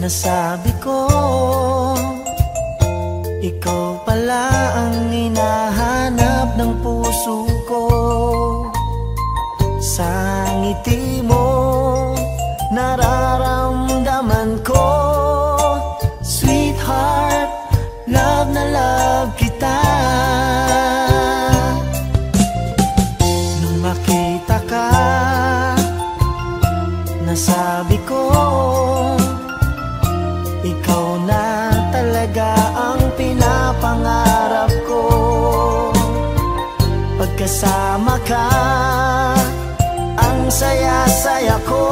Nasabi ko, ikaw pala ang hinahanap ng puso ko. Sa ngiti mo, nararamdaman ko, sweetheart, love na love kita. Nung makita ka, nasabi ko, ikaw na talaga ang pinapangarap ko. Pagkasama ka, ang saya-saya ko.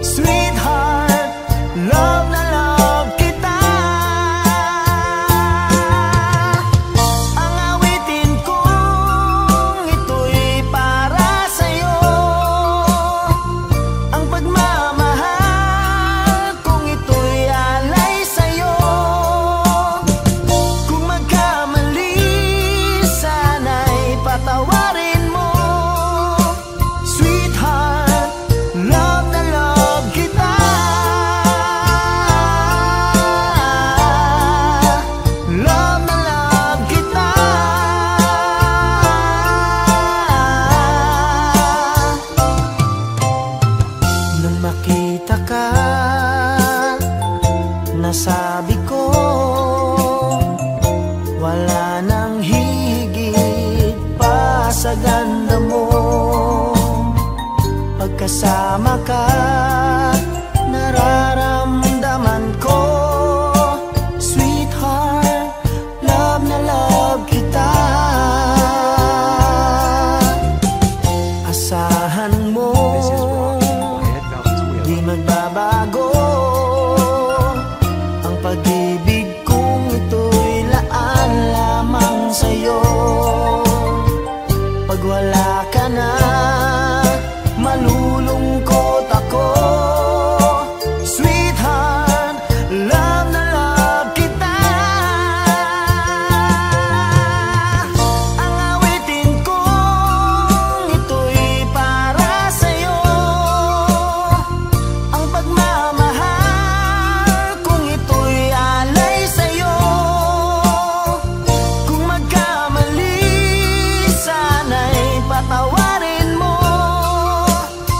Sweetheart, love na love kita. Ang awitin kong ito'y para sa'yo. Ang pagmamahal kong ito'y alay sa'yo. Kung magkamali, sana'y patawarin mo. Sweetheart, love na love kita. Love na love kita. Nung makita ka, nasabi ko, wala nang higit pa sa ganda mo. Pagkasama ka, nararamdaman ko, sweetheart, love na love kita. Asahan mo, di magbabago ang pag-ibig kong ito'y laan lamang sa'yo. Pag wala ka na, malulungkot ako. Sweetheart, love na love kita. Ang awitin kong ito'y para sa'yo. Ang pagmamahal kong ito'y alay sa'yo. Kung magkamali, sana'y patawarin mo.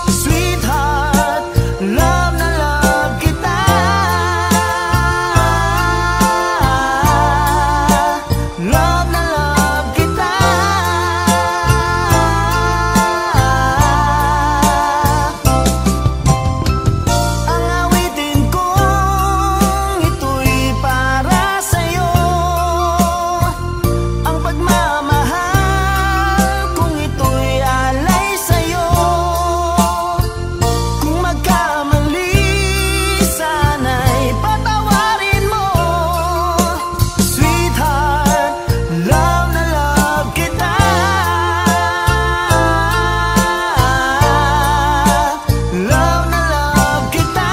Sweetheart, love na love kita. Love na love kita. Ang awitin kong ito'y para sa'yo. Ang pagmamahal kong ito'y alay sa'yo. Kung magkamali, sana'y patawarin mo. Sweetheart, love na love kita. Love na love kita.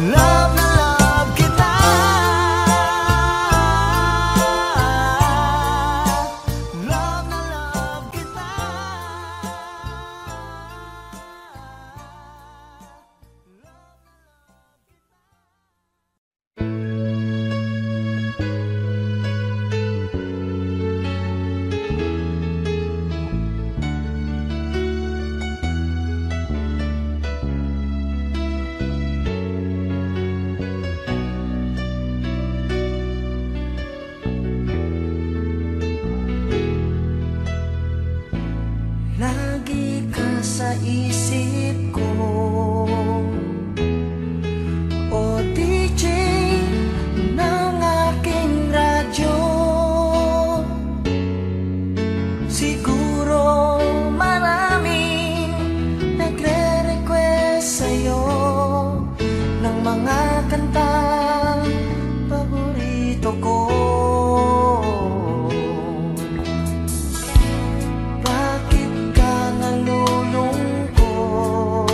Love na love kita. Love na love kita. Lagi ka sa isip ko, o DJ ng aking radyo. Siguro maraming nagre-request sa'yo ng mga kantang paborito ko. Bakit ka nalulungkot?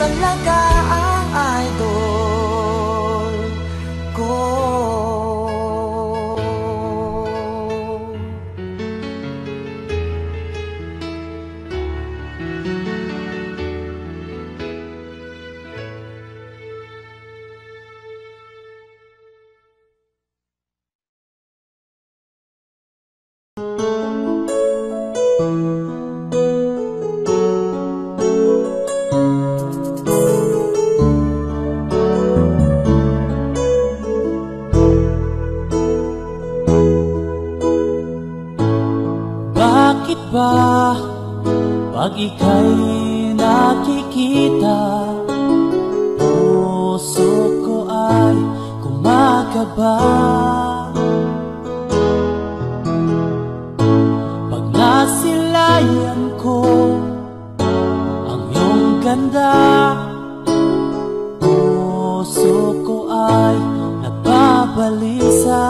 talaga ang idol ko. Bakit ba pag ika'y nakikita, puso ko ay kumakaba? Pag nasilayan ko ang iyong ganda, puso ko ay nagbabalisa.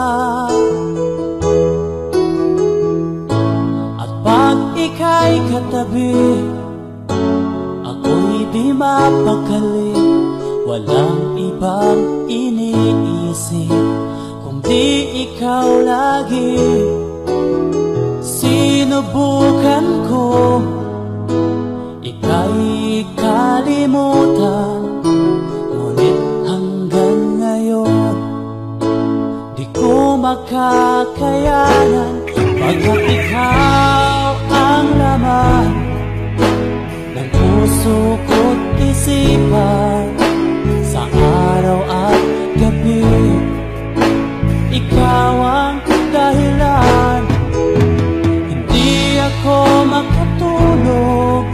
Pag ika'y katabi, ako'y di mapakali. Walang ibang iniisip kundi ikaw lagi. Sinubukan ko ika'y kalimutan, ngunit hanggang ngayon di ko makakayanan. Pagkat ikaw ang laman ng puso ko't isipan, sa araw at gabi ikaw ang dahilan. Hindi ako makatulog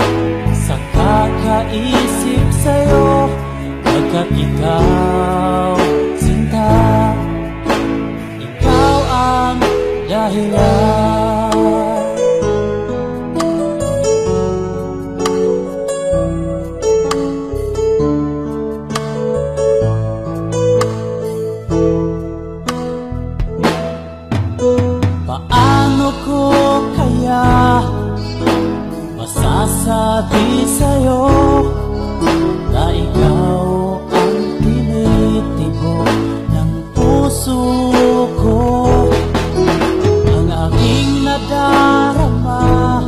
sa kakaisip sa'yo, pagkat ikaw, sinta, ikaw ang dahilan. Paano ko kaya masasabi sa'yo na ikaw ang tinitibok ng puso ko? Ang aking nadarama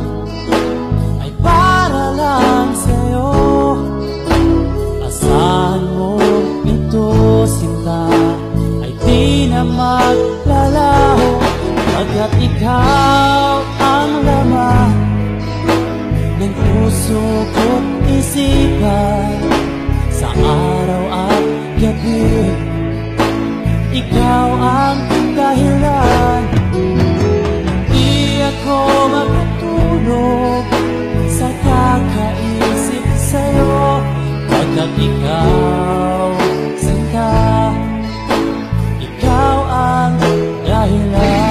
ay para lang sa'yo. Asahan mo ito, sinta, ay di na maglalaho. Pagkat ikaw ang laman ng puso ko't isipan, sa araw at gabi ikaw ang dahilan. Di ako makatulog sa kakaisip sa'yo, pagkat ikaw, sinta, ikaw ang dahilan.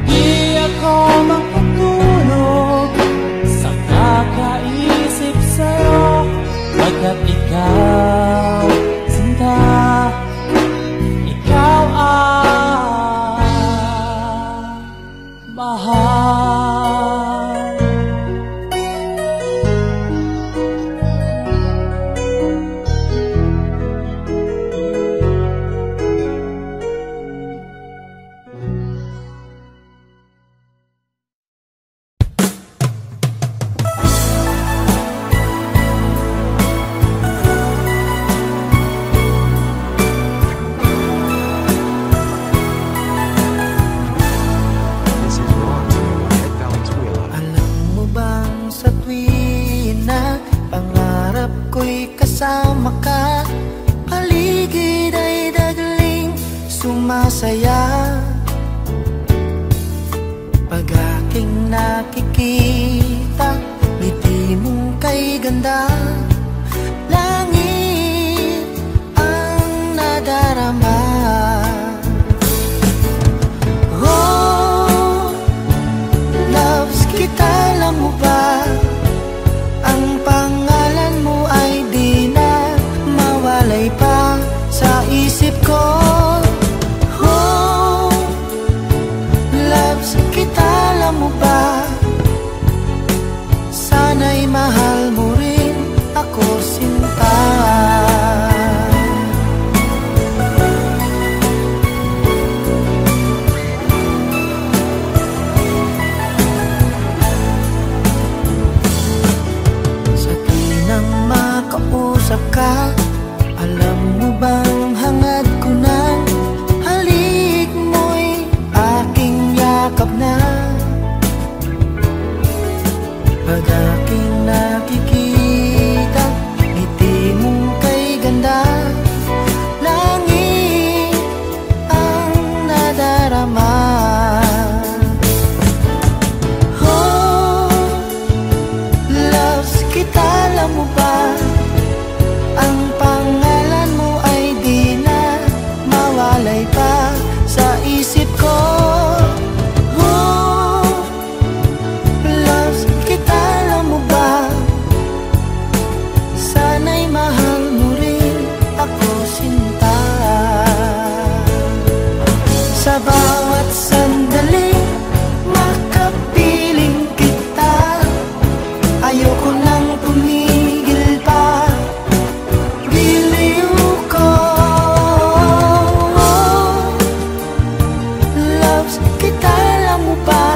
Di ako makatulog sa kakaisip kasama ka. Paligid ay dagling sumasaya. Pag aking nakikita, ngiti mong kay ganda, langit ang nadarama. Oh, loves kita, alam mo ba? Ang pangalan mo ay di na mawalay pa sa isip ko. Oh, loves kita, alam mo ba? Sana'y mahal mo rin ako, sinta. Sa tinang makausap ka, alam mo bang hangad ko ng halik mo'y aking yakap na. Pag aking nakikita, ngiti mong kay ganda, langit ang nadarama. Oh, loves kita, alam mo ba? Ang pangalan mo ay di na mawalay pa sa isip ko. Sana'y mahal mo rin ako, sinta. Sa bawat sandali, makapiling kita. Ayoko nang tumigil pa, biliw ko. Loves kita, alam mo ba?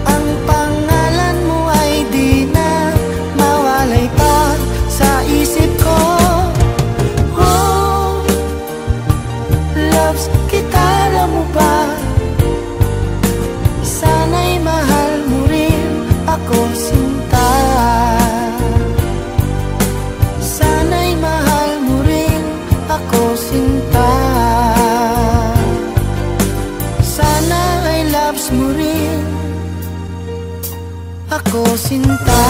Ang pangalan mo ay di na mawalay pa sa isip ko. Oh, loves kita, alam mo ba? Sana'y mahal mo rin ako, sinta. Sana'y mahal mo rin ako, sinta. Sana ay loves mo rin ako, sinta.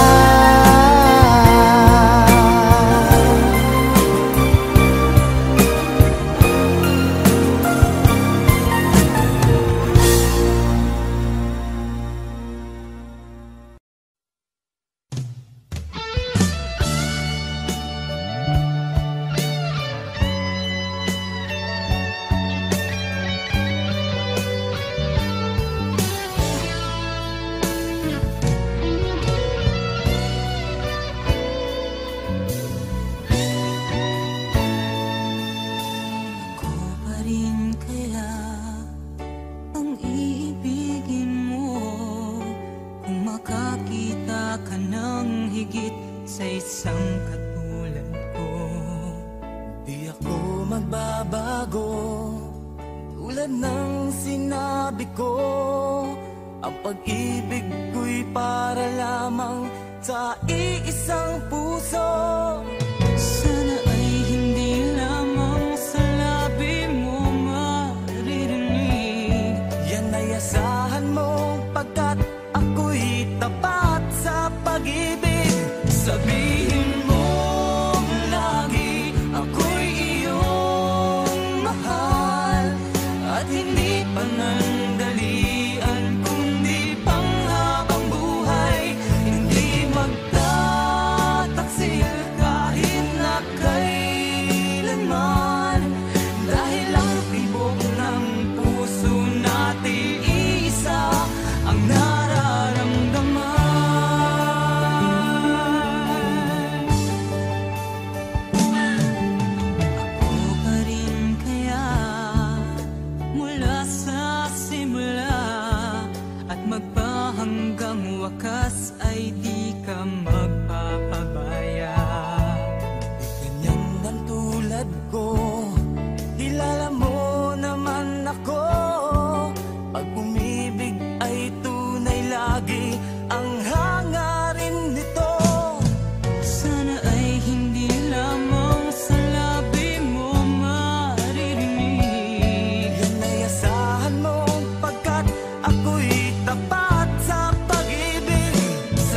Panandalian kundi panghabang buhay, hindi magtataksil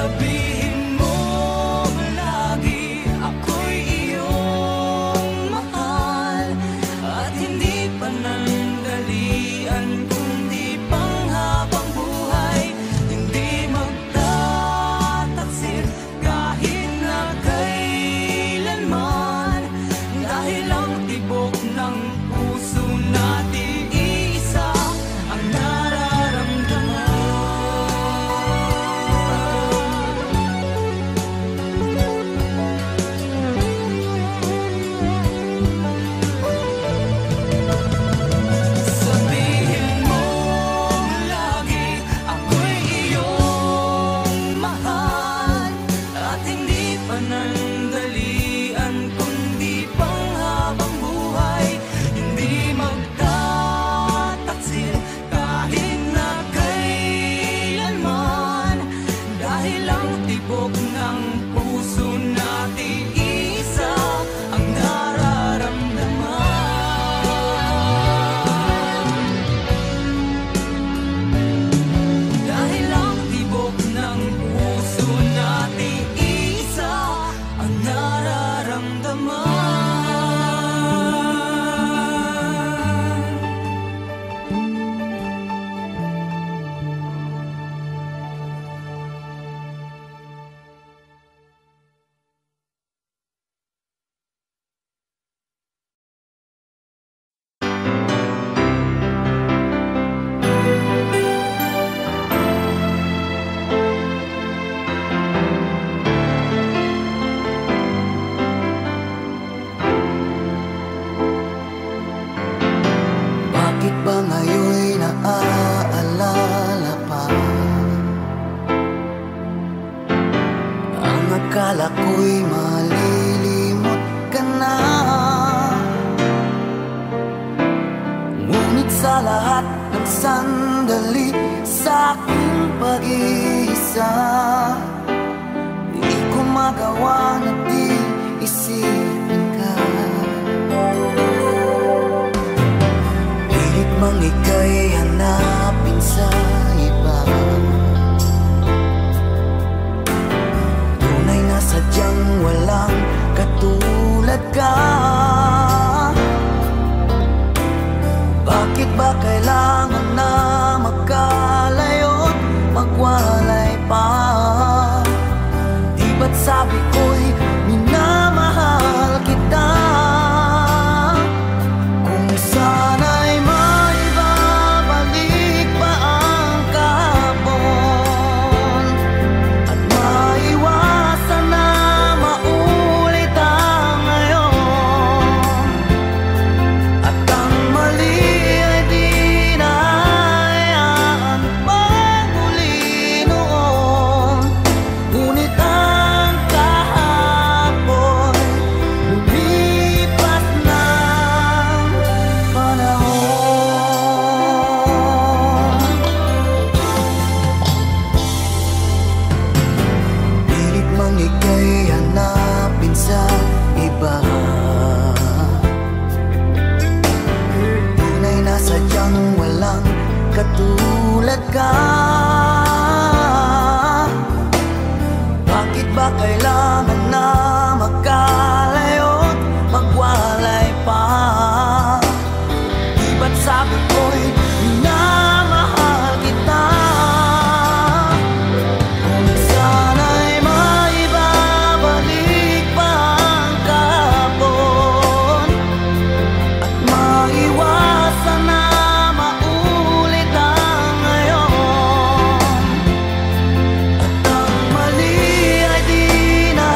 Sabihin mo lagi ako'y iyong mahal, at hindi panandalian kundi panghabang buhay. Hindi magtataksil kahit na kailanman, dahil ang tibok ng puso natin isa ang nararamdaman. Sabihin mo lagi ako'y iyong mahal, at hindi panandalian kundi panghabang buhay. Hindi magtataksil kahit na kailanman, dahil ang tibok ng puso natin isa ang nararamdaman. Dahil ang tibok ng puso natin isa ang nararamdaman. Bakit ba ngayon'y naaalala pa ang akala ko'y malilimot ka na? Ngunit sa lahat ng sandali sa aking pag-iisa, di ko magawa na di isipin ka. Pilit mang ika'y hanapin sa iba, tunay na sadyang walang katulad ka. Bakit ba kailangan na magkalayo't magwalay pa? Di ba't sabi ko'y minamahal kita? Kung sana'y maibabalik pa ang kahapon, at maiwasan na maulit ang ngayon, at ang mali ay di na hayaan magmuli noon. Ngunit ang kahapon lumipas ng panahon. Pilit mang ika'y hanapin sa iba, tunay na sadyang walang katulad ka. Bakit ba kailangan na magkalayo't magwalay pa? Di ba't sabi ko'y minamahal kita? Kung sana'y maibabalik pa ang kahapon, at maiwasan na maulit ang ngayon, at ang mali ay di na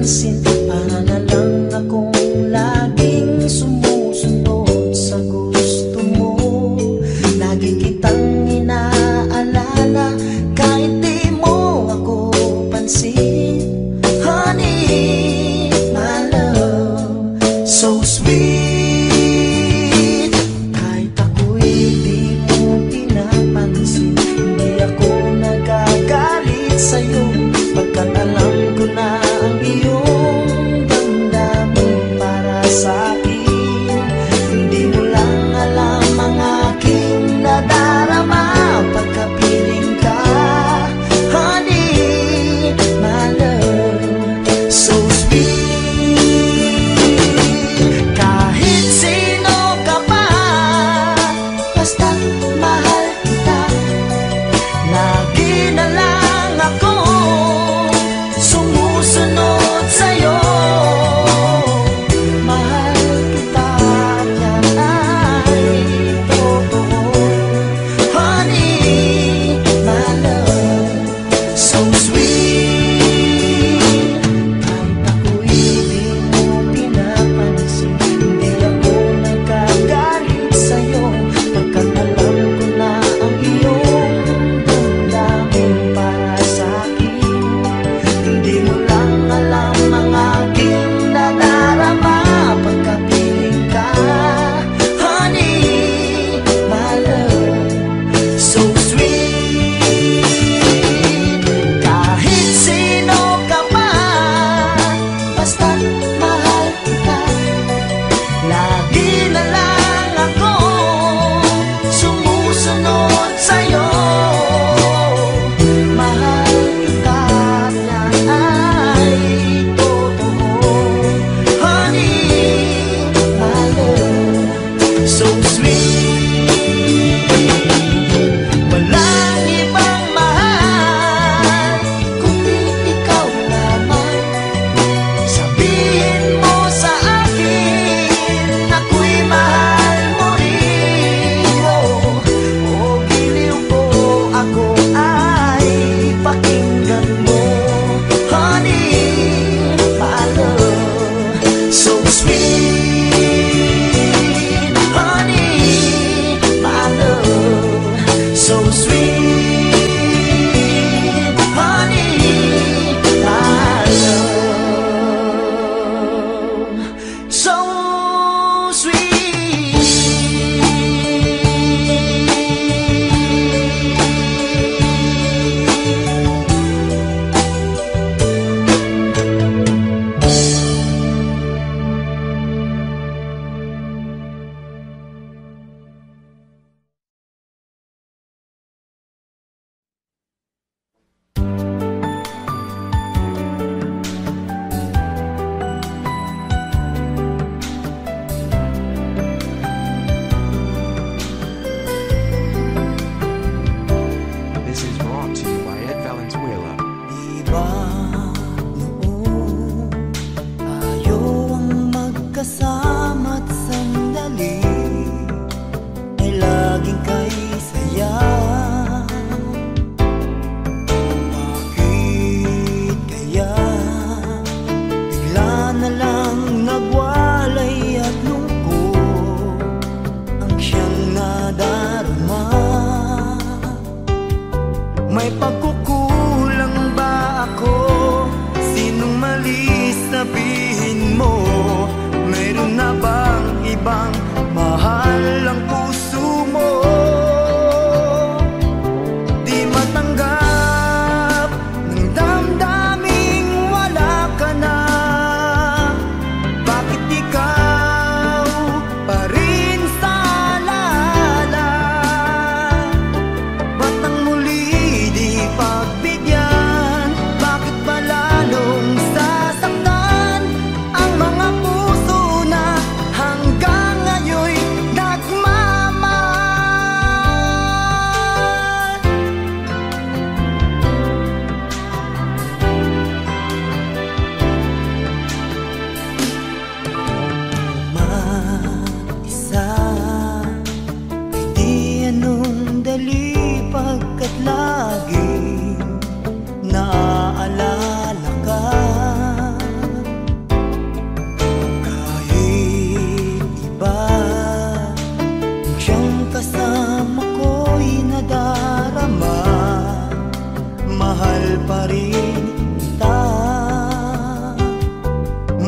pansin. Para na lang akong laging sumusunod sa gusto mo. Lagi kitang inaalala kahit di mo ako pansin. Honey, my love, so sweet. Kahit ako'y di mo pinapansin, hindi ako nagagalit sa'yo, pagkat alam ko na ang iyong damdamin para sa'kin. Hindi mo lang alam ang aking nadarama pagkapiling ka. Honey, my love, so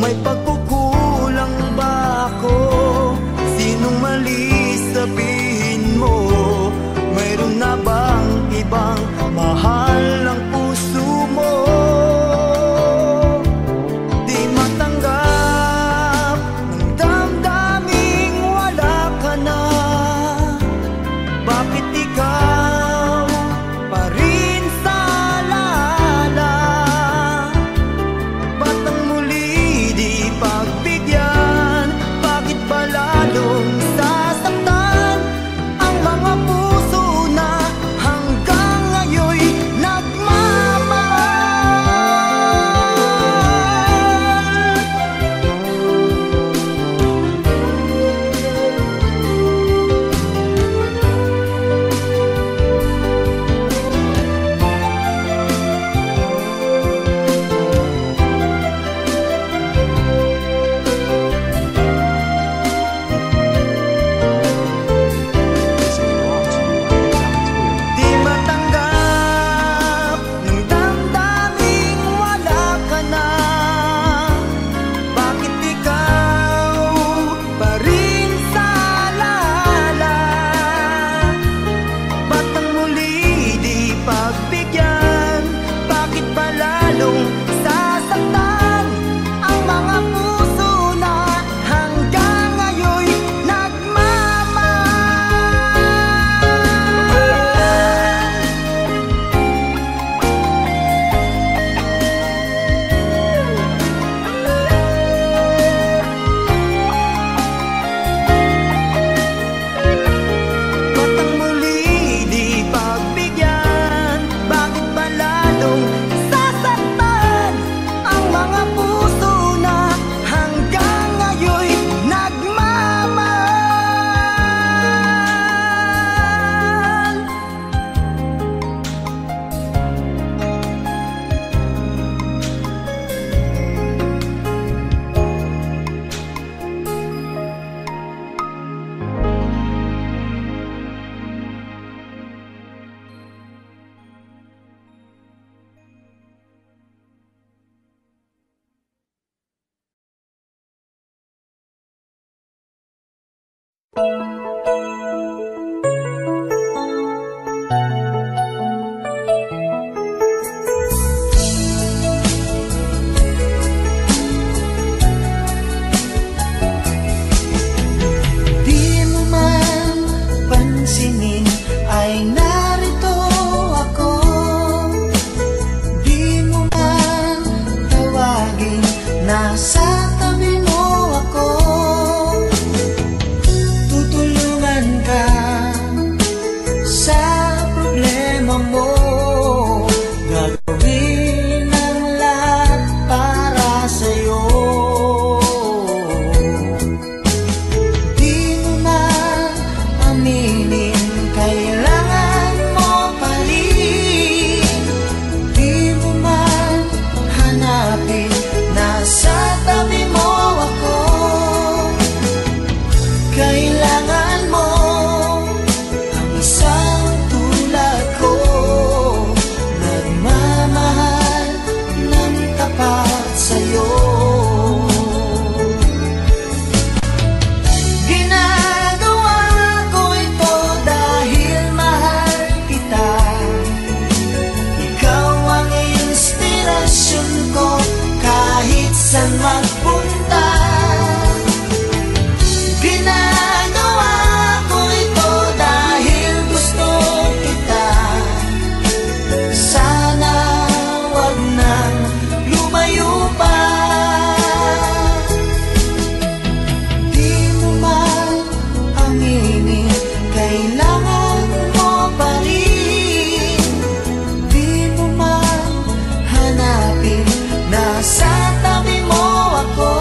May pagkukulang ba ako? Sinong mali sabihin mo? Mayroon na bang ibang mahal ang puso mo? Di matanggap ng damdaming wala ka na. Bakit ikaw pa rin sa alala? Ba't ang muli di pagbigyan? Bakit ba lalong sasaktan ang mga puso na hanggang ngayon'y nagmamahal? Di matanggap ng damdaming wala ka na. Bakit ikaw pa rin sa alala? Ba't ang muli di pagbigyan? Bakit ba lalong sasaktan ang mga puso na hanggang ngayon'y nagmamahal? Ba't ang muli di pagbigyan? Bakit ba lalong sasaktan ang mga puso na hanggang ngayon'y nagmamahal? Di mo man pansinin ay narito ako. Di mo man tawagin, nasa tabi mo ako. Tutulungan ka sa problema mo. Gagawin ang lahat para sa'yo. Di mo man aminin, kailangan mo pa rin. Di mo man hanapin, nasa tabi mo ako. Kailangan mo ang isang tulad ko, nagmamahal ng tapat sa'yo. Ginagawa ko ito dahil mahal kita. Ikaw ang inspirasyon ko kahit saan magpunta. Ginagawa ko ito dahil gusto kita. Sana wag nang lumayo pa. Di mo man aminin, kailangan mo pa rin. Di mo man hanapin, nasa tabi mo ako.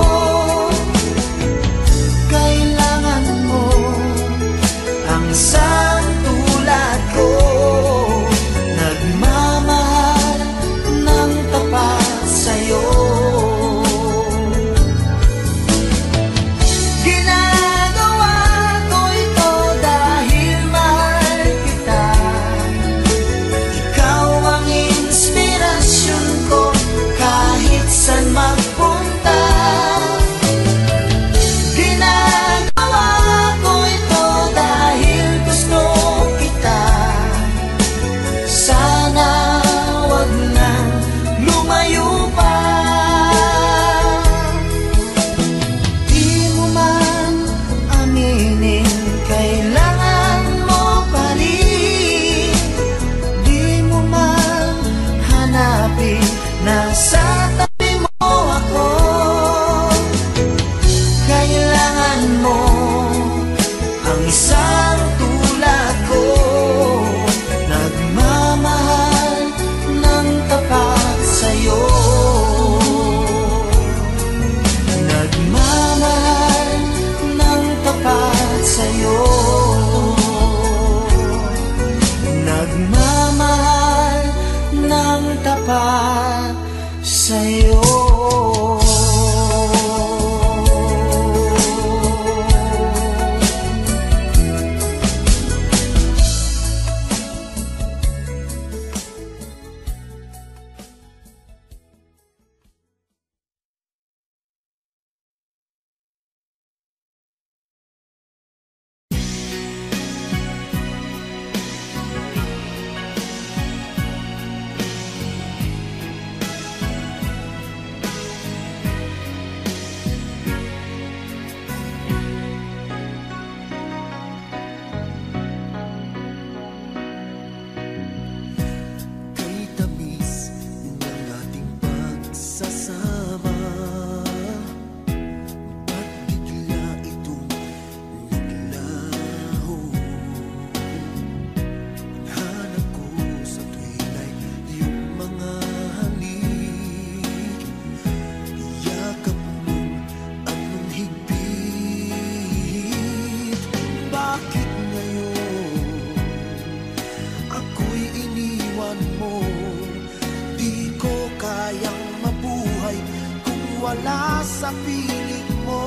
wala sa piling mo.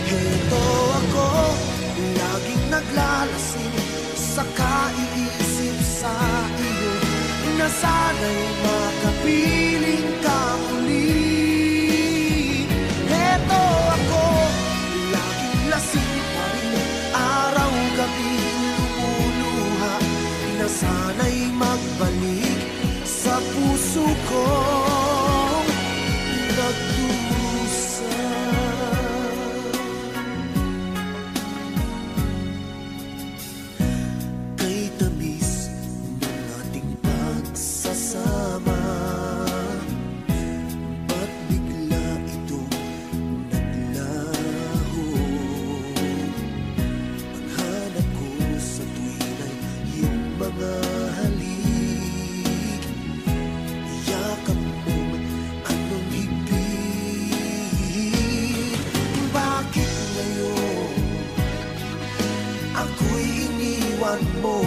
Heto ako, laging naglalasing sa kaiisip sa iyo, na sana'y makapiling ka muli. Heto ako, laging lasing pa rin, araw-gabi lumuluha, na sana'y magbalik sa puso kong nagdusa. Kay tamis ng ating pagsasama, ba't bigla itong naglaho? Ang hanap ko sa tuwin ay iyong mga halik, yakap mong anong higpit. Bakit ngayon ako'y iniwan mo?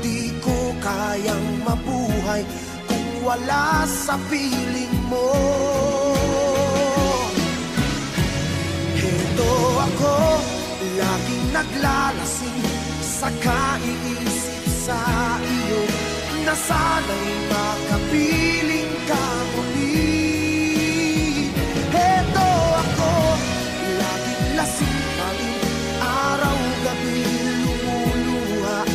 Di ko kayang mabuhay kung wala sa piling mo. Heto ako, laging naglalasing sa kaiisip sa iyo, na sana'y makapiling ka muli. Heto ako, laging lasing pa rin, araw-gabi lumuluha,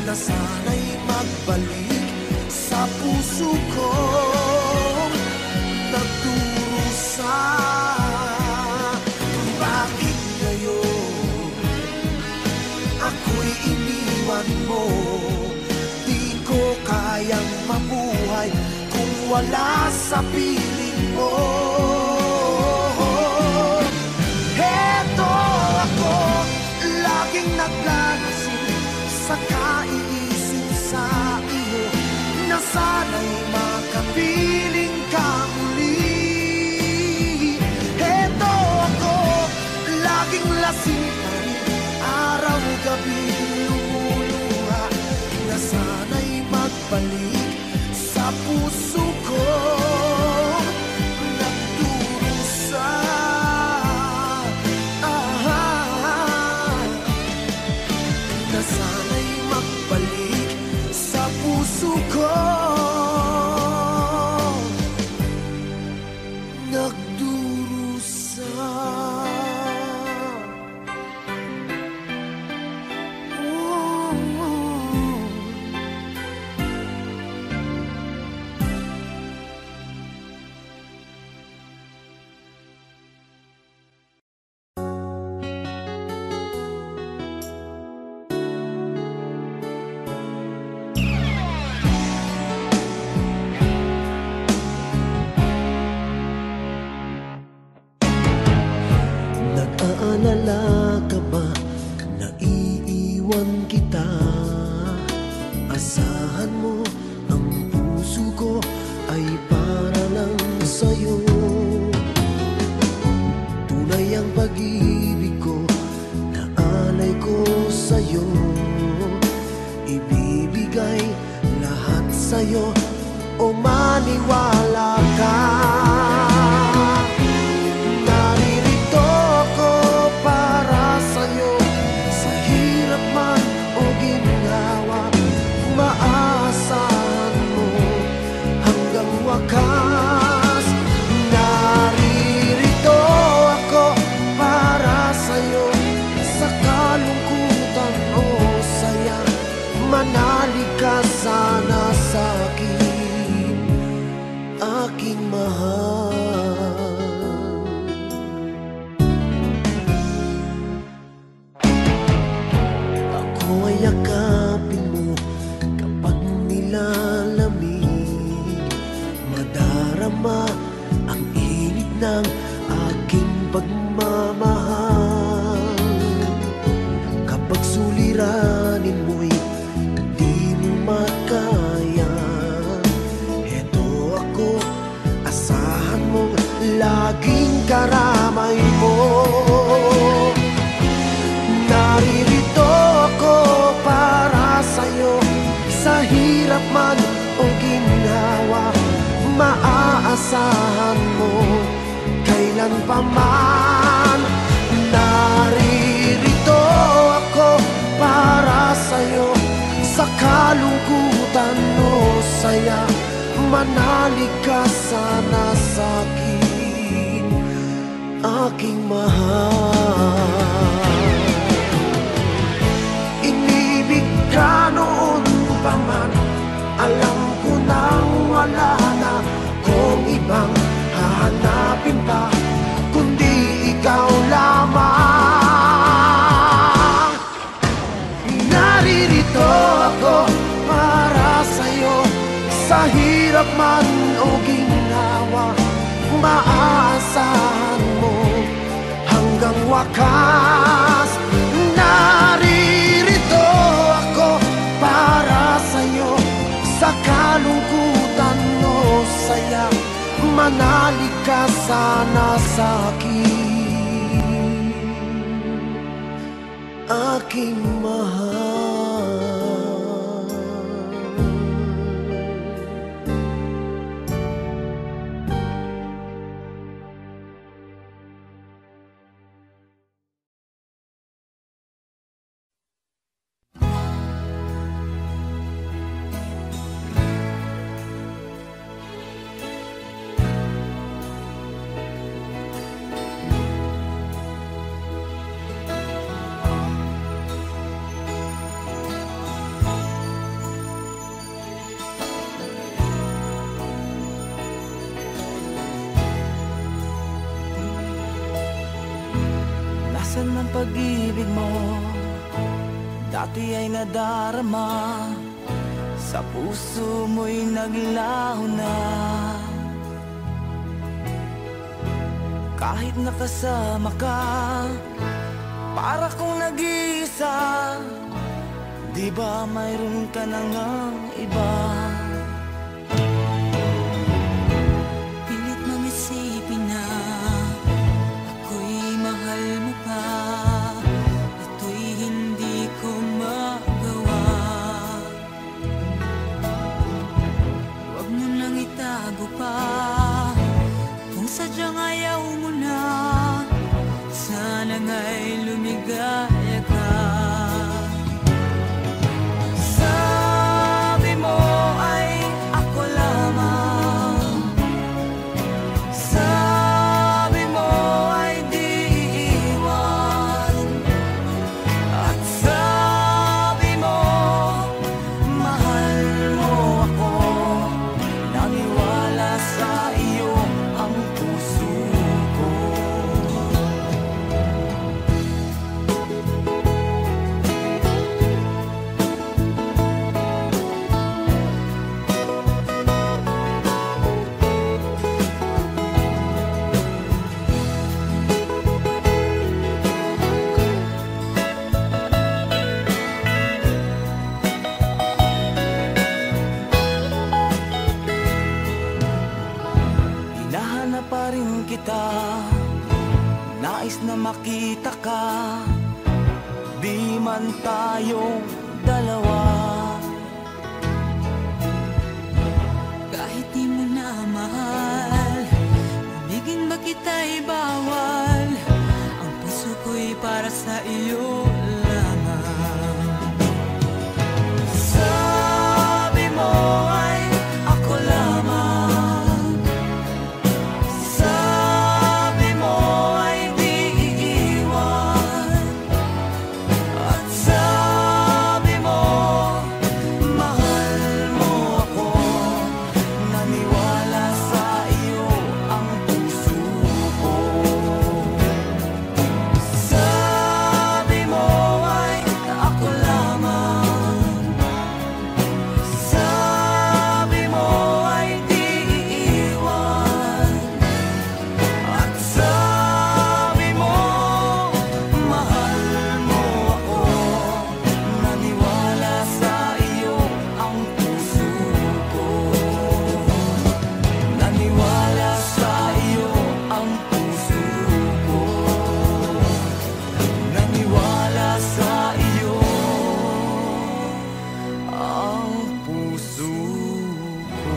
na sana'y magbalik sa puso kong nagdurusa. Bakit ngayon ako'y iniwan mo? Di ko kayang mabuhay kung wala sa piling mo. Heto ako, laging naglalasing sa kaiisip sa iyo, na sana'y makapiling ka muli. Heto ako, laging lasing pa rin, araw-gabi lumuluha, na sana'y magbalik sa puso ko nagdurusa. Na sana'y magbalik sa puso ko nagdurusa. Nag-aalala ka ba na iiwan kita? Asahan mo, ang puso ko ay para lang sa'yo. Tunay ang pag-ibig ko, na alay ko sa'yo. Ibibigay lahat sa'yo, o maniwala ka. Maasahan mo hanggang wakas. Naririto ako para sa'yo, sa kalungkutan o saya. Manalig ka sana sa'kin, aking mahal. Ako ay yakapin mo kapag nilalamig, madarama ang init ng aking pagmamahal. Kapag suliranin mo'y di mo makaya, heto ako, asahan mong laging karamay mo. Naririto ako para sa'yo, sa hirap man o ginhawa. pa man. Naririto ako para sa'yo, sa kalungkutan o saya. Manalig ka sana sa'kin, aking mahal. Inibig ka noon pa man, alam ko nang wala na kung ibang hahanapin pa, kundi ikaw lamang. Naririto ako para sa'yo, sa hirap man o ginawa. Maaasahan mo hanggang wakas. Naririto ako para sa'yo, sa kalungkutan o saya. Manalig ka sana sa'kin, aking mahal. Nasaan ang pag-ibig mo? Dati ay nadarama, sa puso mo'y naglaho na. Kahit nakasama ka, para kong nag-iisa. Di ba mayroon ka na ngang iba? Pilit mang isipin na ako'y mahal mo pa. Ito'y hindi ko magawa. Huwag mo nang itago pa, kung sadyang ayaw mo na. Sana nga'y lumigaya ka. Sabi mo ay ako lamang, sabi mo ay di iiwan, at sabi mo mahal mo ako. Naniwala sa iyo ang puso ko. Hinahanap pa rin kita, nais na makita ka. Di man tayong dalawa, Kahit di mo na mahal, ibigin ba kita'y bawal? Ang puso ko'y para sa iyo lamang. Sabi mo ay ako lamang, sabi mo ay di iiwan, at sabi mo mahal mo ako. Naniwala sa iyo ang puso ko. Sabi mo ay ako lamang, sabi mo ay di iiwan, at sabi mo mahal mo ako. Naniwala sa iyo ang puso ko. Naniwala sa iyo ang puso ko. Naniwala sa iyo ang puso ko.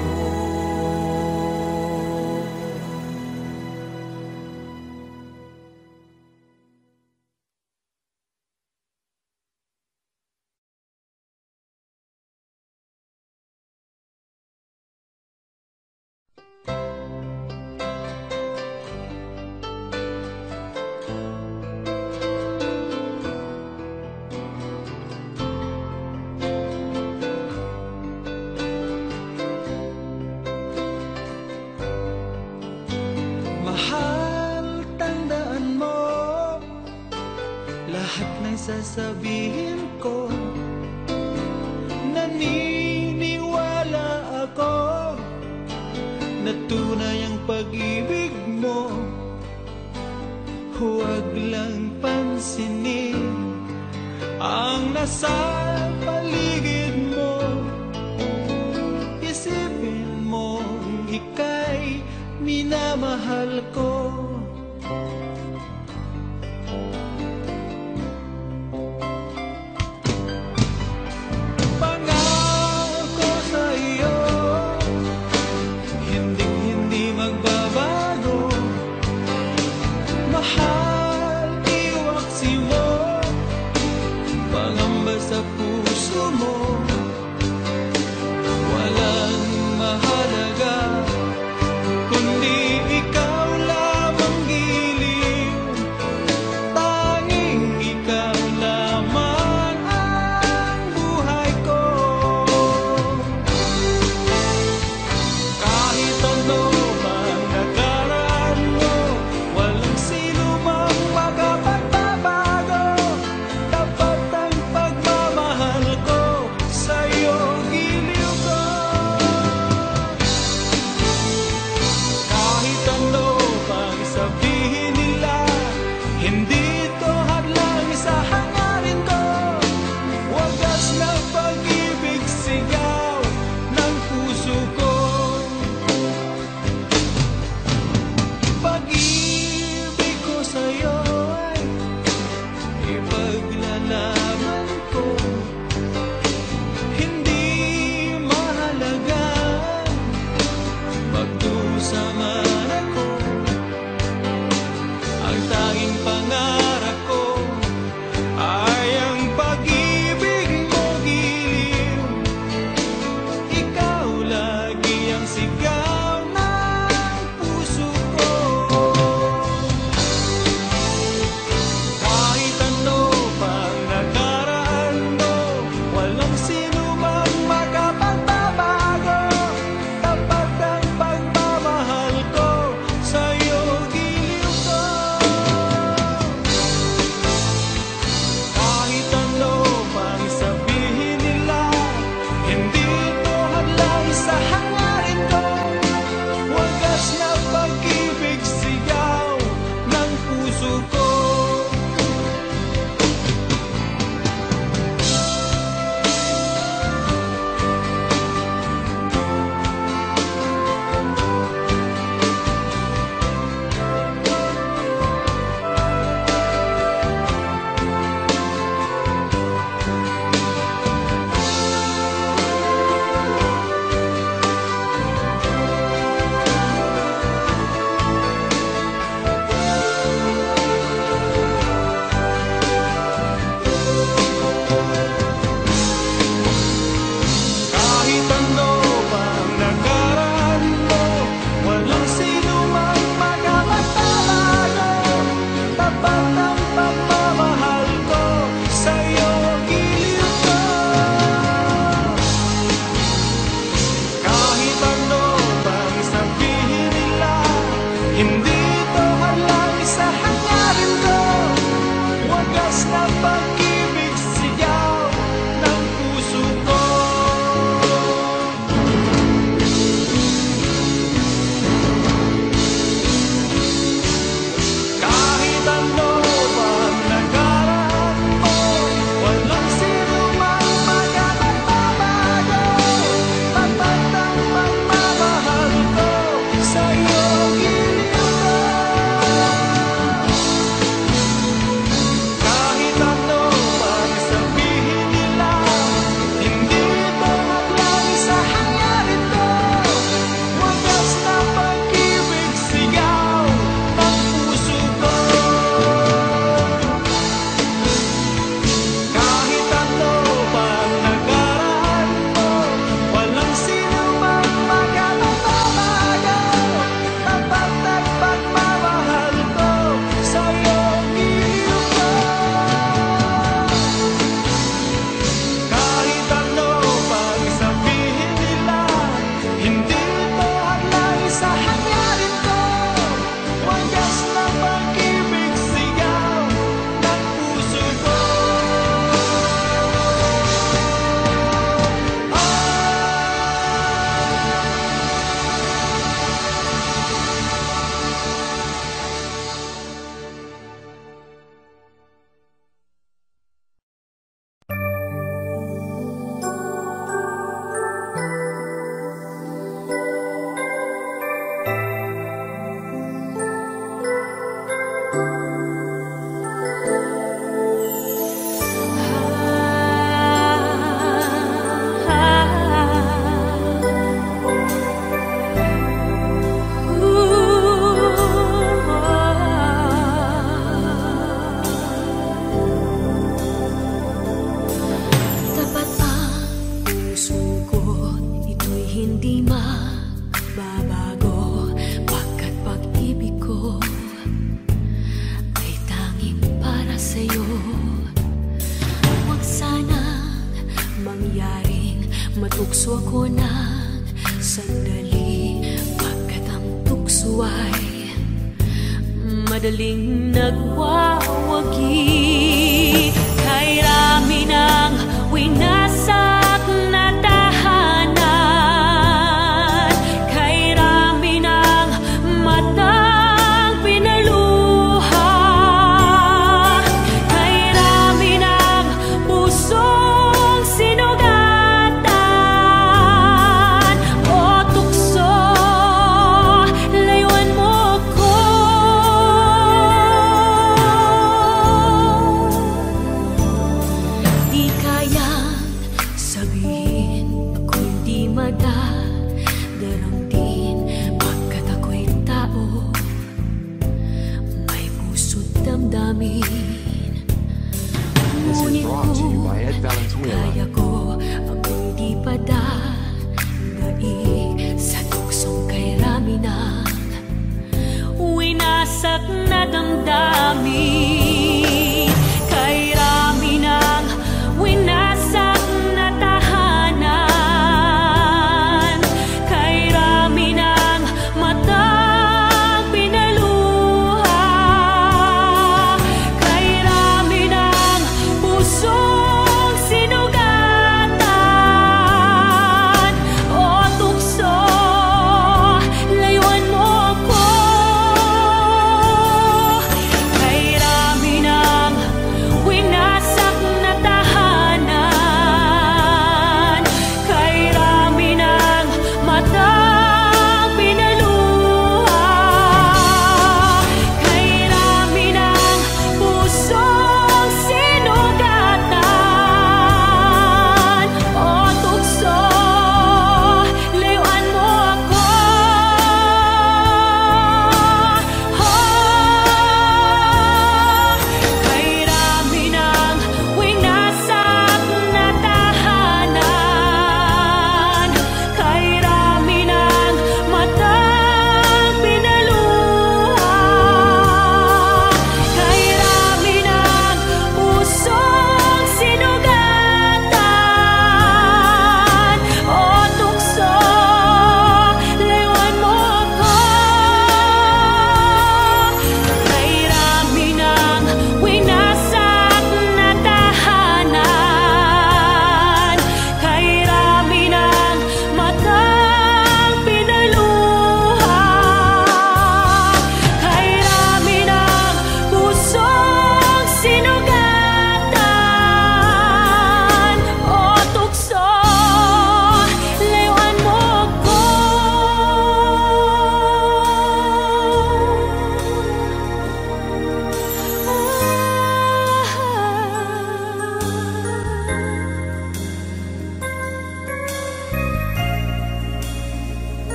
sasabihin ko. Naniniwala ako na tunay ang pag-ibig mo. Huwag lang pansinin ang nasa paligid mo. Isipin mong ika'y minamahal ko. Pangako sa iyo, hindi magbabago. Mahal, iwaksi mo, pangamba sa puso mo. Walang mahalaga kundi ikaw lamang giliw. puso ko ng sandali, pagkat ang tukso ay madaling nagwawagi. Kay rami ng winasak na tahanan, kay rami ng matang pinaluha, kay rami ng pusong sinugatan. O tukso, layuan mo ko. Di kayang sabihin ako'y di madaramdin, pagkat ako'y tao, may puso't damdamin. Ngunit kung kaya ko ako'y di padadaig sa tuksong kay rami ng winasak na damdamin, kay rami ng winasak na tahanan, kay rami ng matang pinaluha, kay rami ng pusong sinugatan. O tukso, layuan mo ko. Kay rami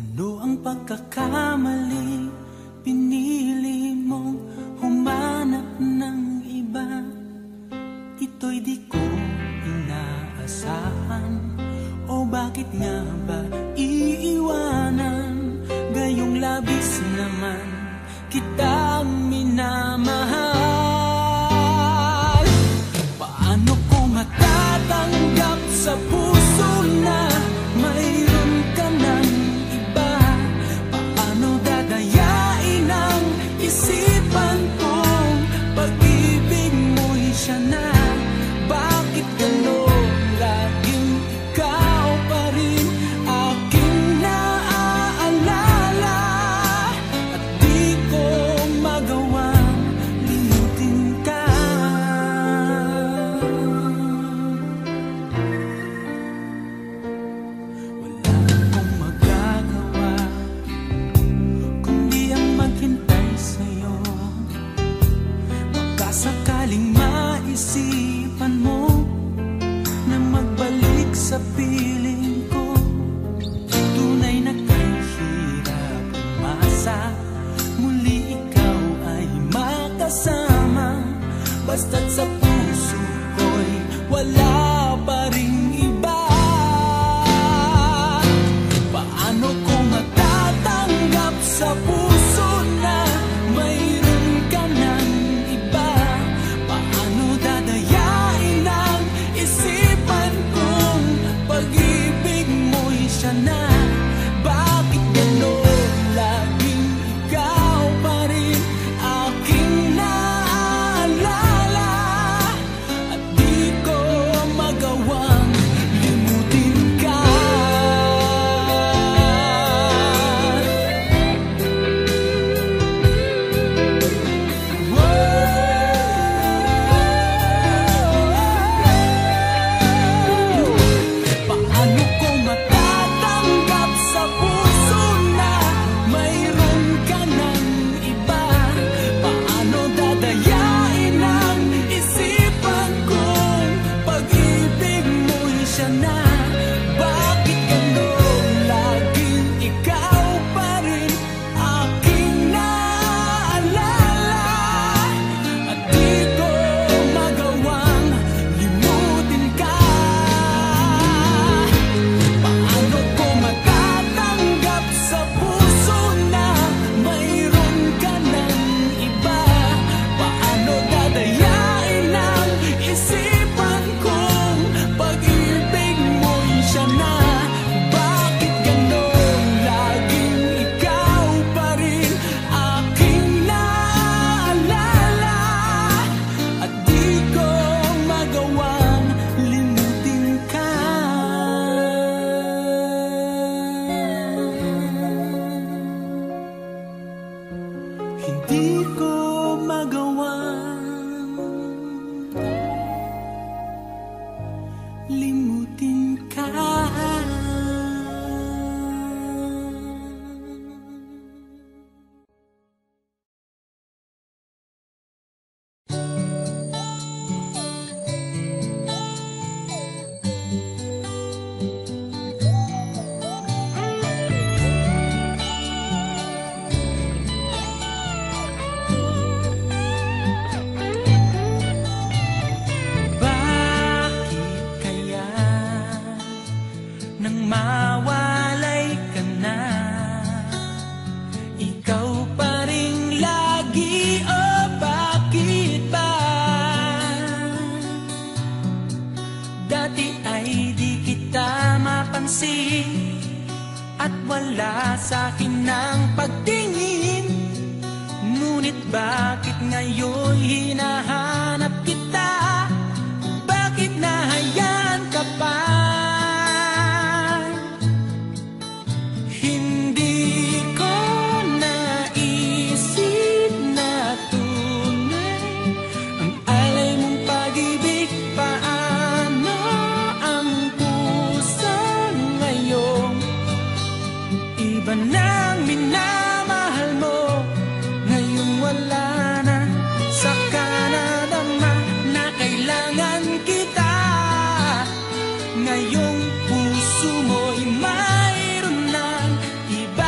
Ano ang pagkakamali? Pinili mong humanap ng iba. Ito'y di ko inaasahan. O bakit nga ba iiwanan? Gayong labis naman kitang minamahal. Paano ko matatanggap sa puso na mayroon ka ng iba? Paano dadayain ang isipan kong pag-ibig mo'y siya na? Bakit gano'n laging ikaw pa rin aking naaalala? At di ko magawang limutin ka. Wala akong magagawa kundi ang maghintay sa'yo. Baka sakaling maisipan mo na magbalik sa piling ko. Tunay na kahirap umasa, muli ikaw ay makasama. Basta't sa puso ko'y wala pa ring iba. Paano ko matatanggap sa puso na mayroon ka ng iba? Paano dadayain ang isipan kong pag-ibig mo'y siya na? Bakit gano'n laging ikaw pa rin aking naaalala? At di ko magawang limutin ka. Paano ko matatanggap sa puso na mayroon ka ng iba? Paano dadayain ang isipan kong pag-ibig mo'y siya na? Bakit gano'n laging ikaw pa rin aking naaalala? At di ko magawang limutin ka. Paano ko matatanggap sa puso na mayroon ka ng iba? Paano dadayain ang isipan kong pag-ibig mo'y siya na? Bakit gano'n laging ikaw pa rin aking naaalala? At di ko magawang limutin ka. Hindi ko magawang limutin ka. Bakit kaya nang mawalay ka na, ikaw pa rin lagi? O bakit ba? Dati ay di kita mapansin at wala sa'kin ng pagtingin. Ngunit bakit ngayon hinahanap kita? Bakit nahayaan ka pa? Hindi ko naisip na tunay ang alay mong pag-ibig. Paano ang puso ngayon? Iba nang minamahal mo. Ngayong wala na, saka nadama na kailangan kita. Ngayong puso mo'y mayroon ng iba.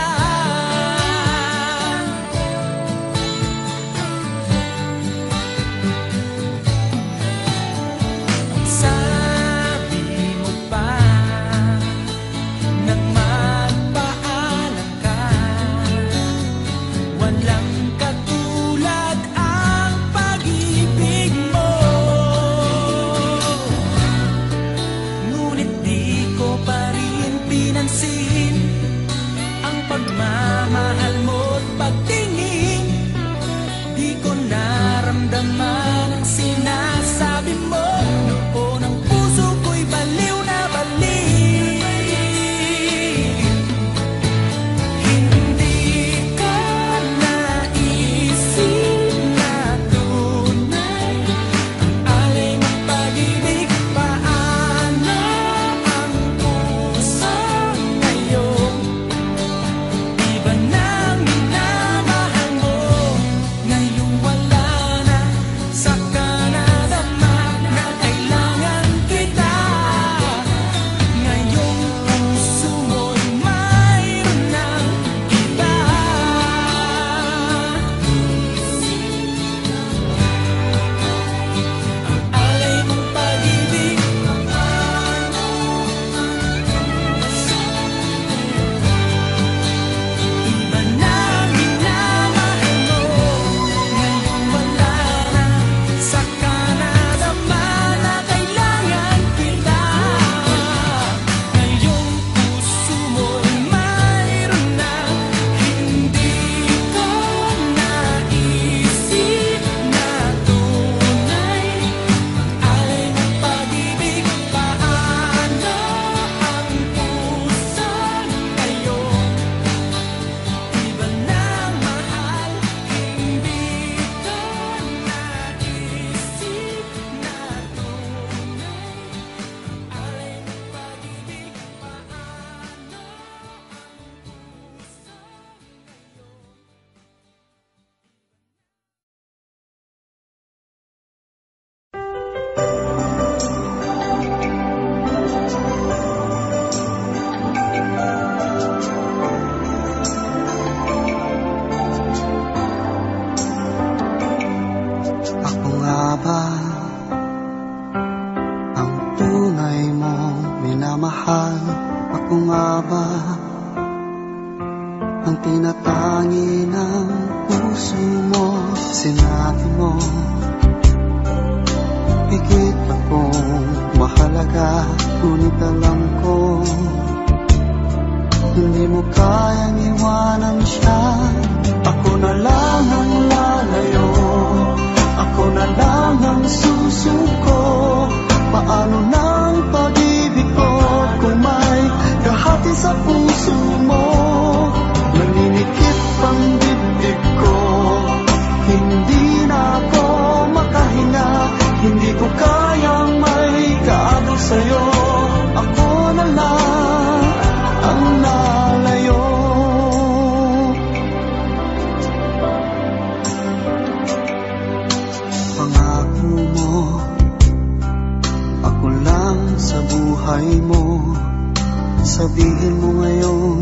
pagmamahal mo't pagtingin, di ko naramdaman ang sinasabi mo. Noon ang puso ko'y baliw na baliw. Hindi ko naisip na tunay ang alay ng pag-ibig. Paano ang puso ngayon? Di ba nang minamahal mo? Ngayon wala na, saka nadama na kailangan kita. Ngayong puso mo'y mayroon ng iba. Ang alay mong pag-ibig, iba na minamahal mo. Ngayon wala na, saka nadama na kailangan kita. Ngayong puso mo'y mayroon na, hindi ko naisip na tunay ang alay ng pag-ibig. Paano ang puso ngayon? Iba na mahal, hindi ko naisip na tunay ang alay ng pag-ibig. Paano ang puso Ako nga ba ang tunay mong minamahal? Ako nga ba ang tinatangi ng puso mo? Sinabi mo higit akong mahalaga, ngunit alam ko hindi mo kayang iwanan siya. Ako na lang ang lalayo, ako na lang ang susuko. Paano nang pag-ibig ko kung may kahati sa puso mo? Naninikip ang dibdib ko, hindi na ako makahinga. Hindi ko kayang may kaagaw sa'yo. Ako na lang ang lalayo. Pangako mo, ako lang sa buhay mo. Sabihin mo ngayon,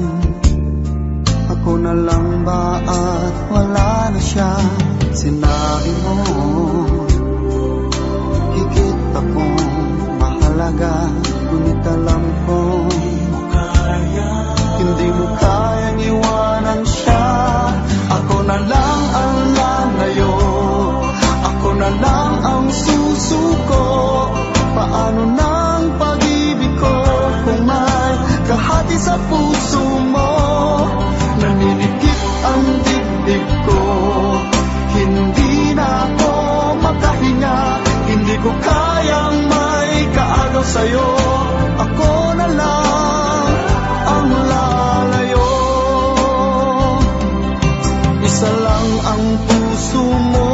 ako na lang ba at wala na siya? Sinabi mo higit akong mahalaga, ngunit alam ko hindi mo kayang iwanan siya. Ako na lang ang lalayo, ako na lang ang susuko. Paano nang pag-ibig ko kung may kahati sa puso mo? Naninikip ang dibdib ko, hindi na ako makahinga. Hindi ko kayang may kaagaw sa'yo. Ako na lang ang lalayo. Isa lang ang puso mo,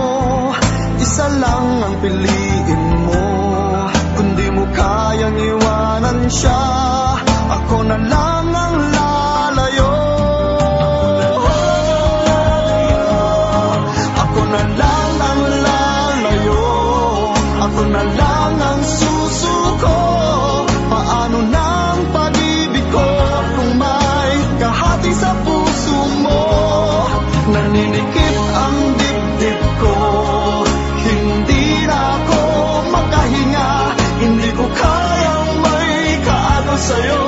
isa lang ang piliin mo. Kung di mo kayang iwanan siya, ako na lang ang lalayo. Ako na lang ang lalayo, ako na lang ang susuko. Paano nang pag-ibig ko kung may kahati sa puso mo? Naninikip ang dibdib ko, hindi na ako makahinga. Hindi ko kayang may kaagaw sa'yo.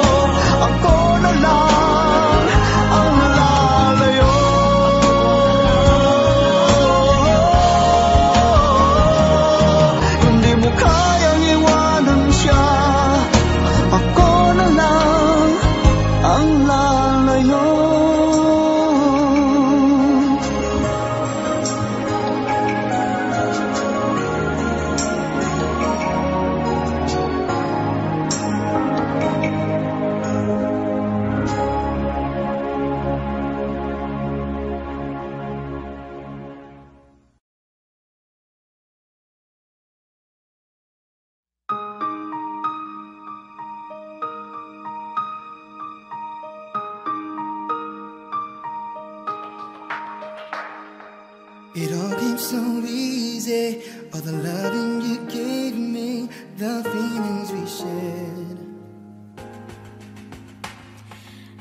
Ako na lang ang lalayo. Hindi mo kaya It all came so easy, all the loving you gave me, the feelings we shared.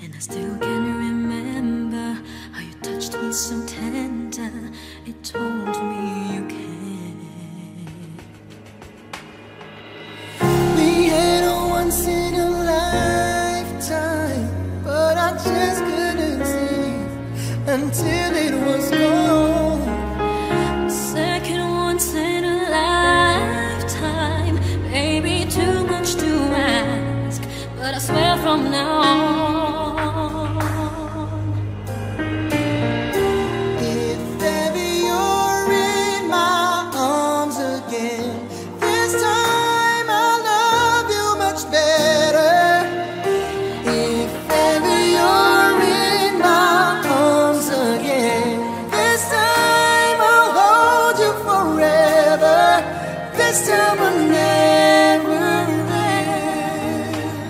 And I still can remember how you touched me so tender. It told me you cared. We had a once in a lifetime, but I just couldn't see until it was gone. Second once in a lifetime, maybe too much to ask, but I swear from now on, if ever you're in my arms again, this time I'll love you much better. If ever you're in my arms again, this time I'll hold you forever. This time will never end.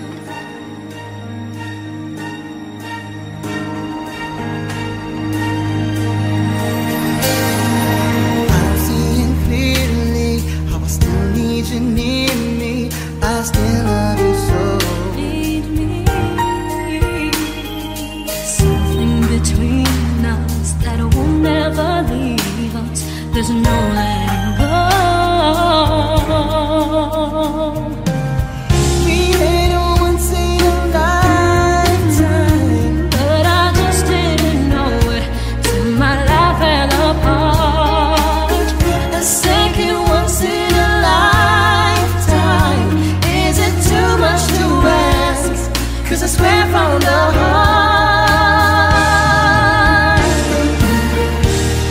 I'm seeing clearly how I still need you near me. I still love you so. need me. Something between us that will never leave us. There's no letting go. We had a once in a lifetime, But I just didn't know it till my life fell apart. a second once in a lifetime. Is it too much to ask? 'Cause I swear from the heart,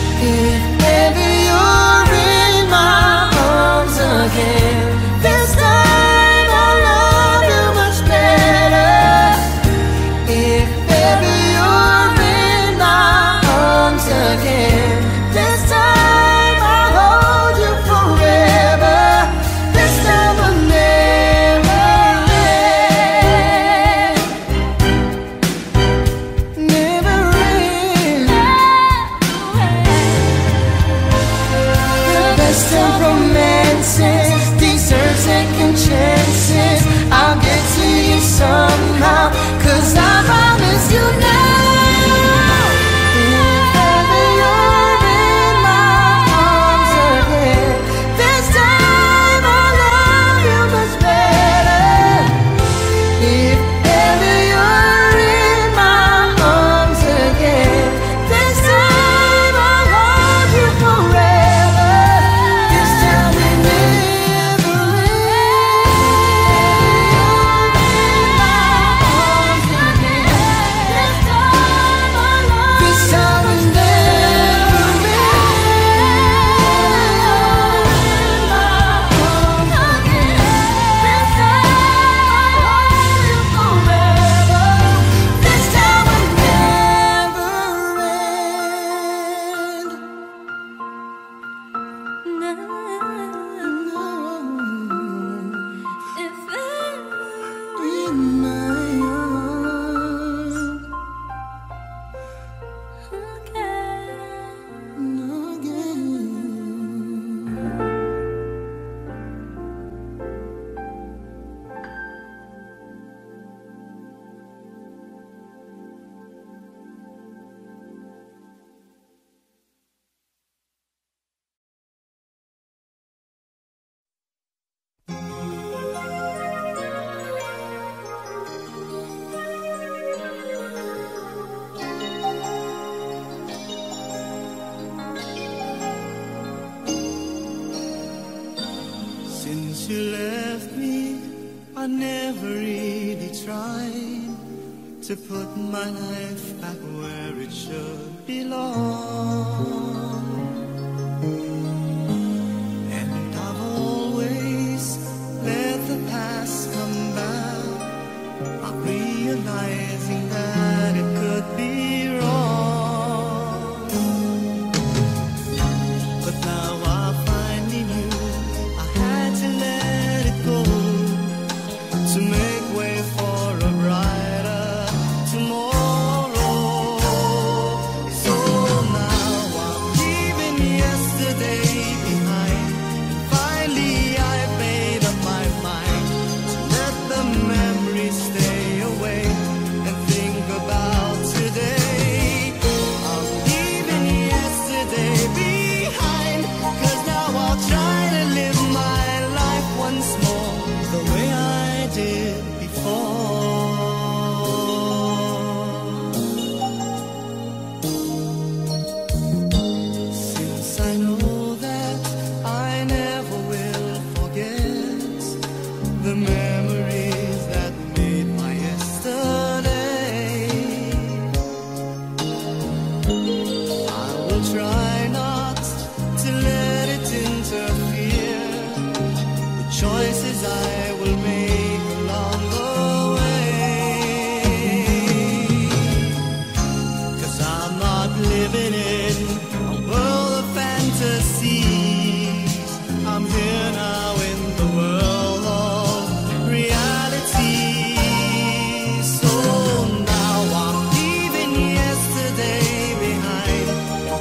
if ever you're in my arms again, this time I'll love you much better. If ever you're in my arms again, this time I'll hold you forever. This time will never end. Never end. The best of romances deserve second chances. I'll get to you somehow, 'cause I promise you now. If ever you're in my arms again, this time I'll love you much better. If ever you're in my arms again, this time I'll hold you forever. This time will never end. In my arms again, this time I'll love you. This time will never end. In my arms again, this time I'll hold you forever. This time will never end. If In my arms again. Since you left me, I never really tried to put my life back where it should belong. And I've always let the past come back, not realizing that it could be wrong. But now I finally knew I had to let it go to make way for a brighter tomorrow. So I will try not to let it interfere with choices I will make along the way. 'Cause I'm not living in a world of fantasies. I'm here now in the world of reality. So now I'm leaving yesterday behind.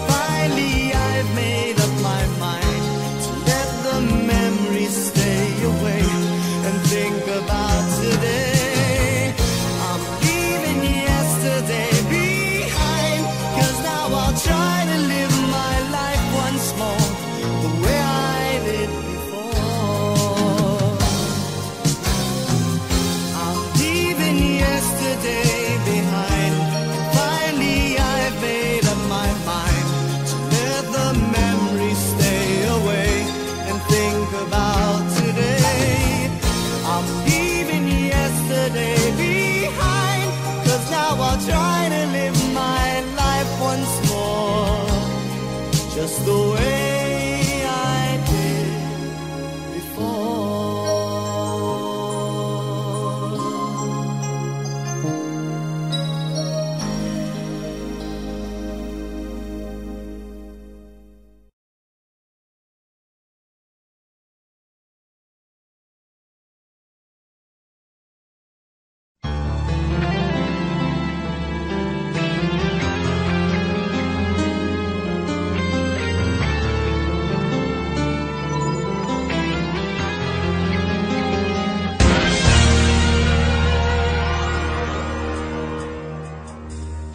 Finally I've made up my mind to let the memories stay away and think about today. I'm leaving yesterday behind, 'cause now I'll try to live my life once more the way I did before. I'm leaving yesterday behind. Finally I've made up my mind to let the memories stay away and think about today. I'm leaving yesterday behind, 'cause now I'll try to live my life once more just the way I did before.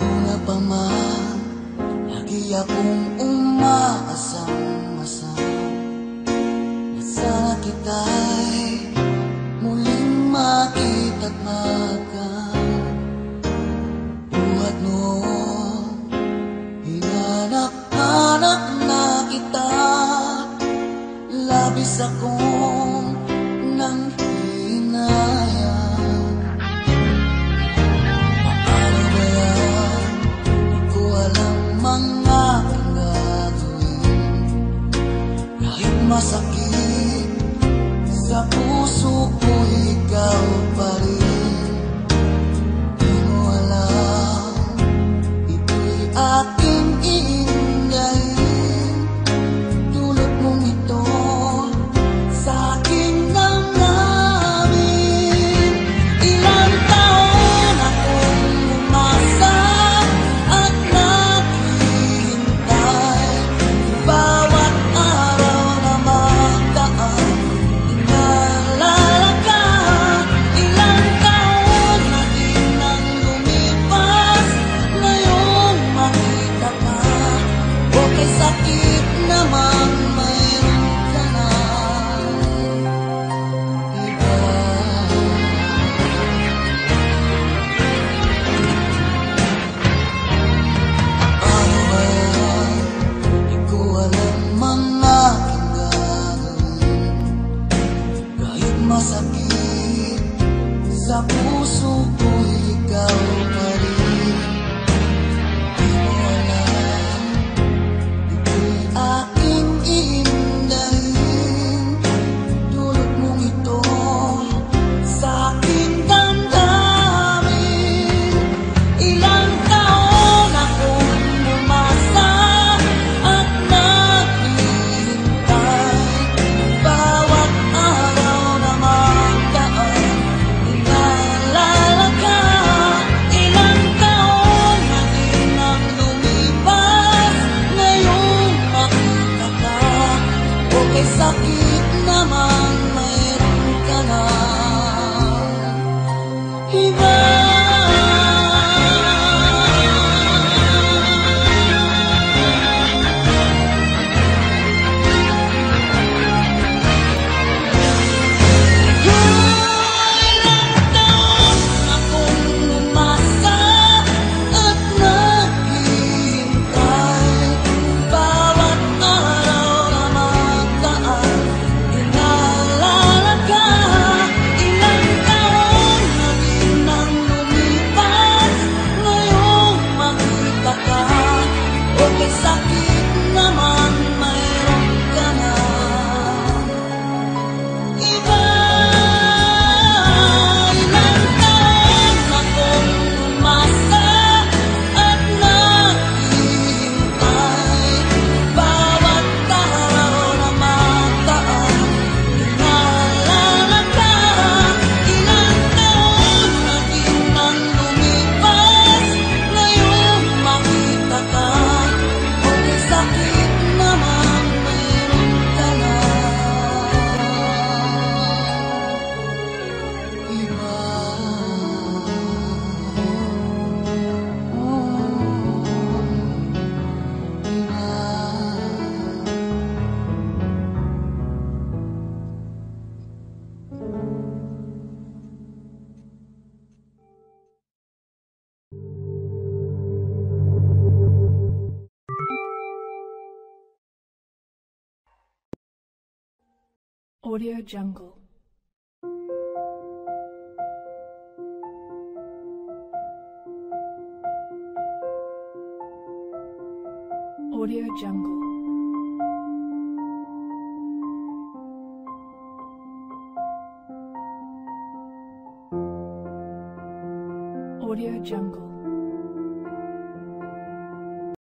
Una pa man, lagi akong umaasang-asang na sana kita'y muling makita't makan. Buhat noon, hinanap-hanap na kita, labis akong nang hinayang. Paano ba yan? Di ko alam mga aking gagawin. Kahit masakit sa puso ko, ikaw pa rin. Di mo alam, ito'y aking iingayin. Tulad mong ito sa aking damdamin. Ilang taon akong umasa at naghihintay. Bawat araw na magdaan, inaalala ka. Ilang taon na din nang lumipas, ngayong makita ka. Okay, sakit naman, mayroon ka na iba. Ano ba yan? Di ko alam mga aking gagawin. Kahit masakit sa puso ko, ikaw pa rin. Di mo alam, ito'y aking Audio Jungle. Audio Jungle. Audio Jungle.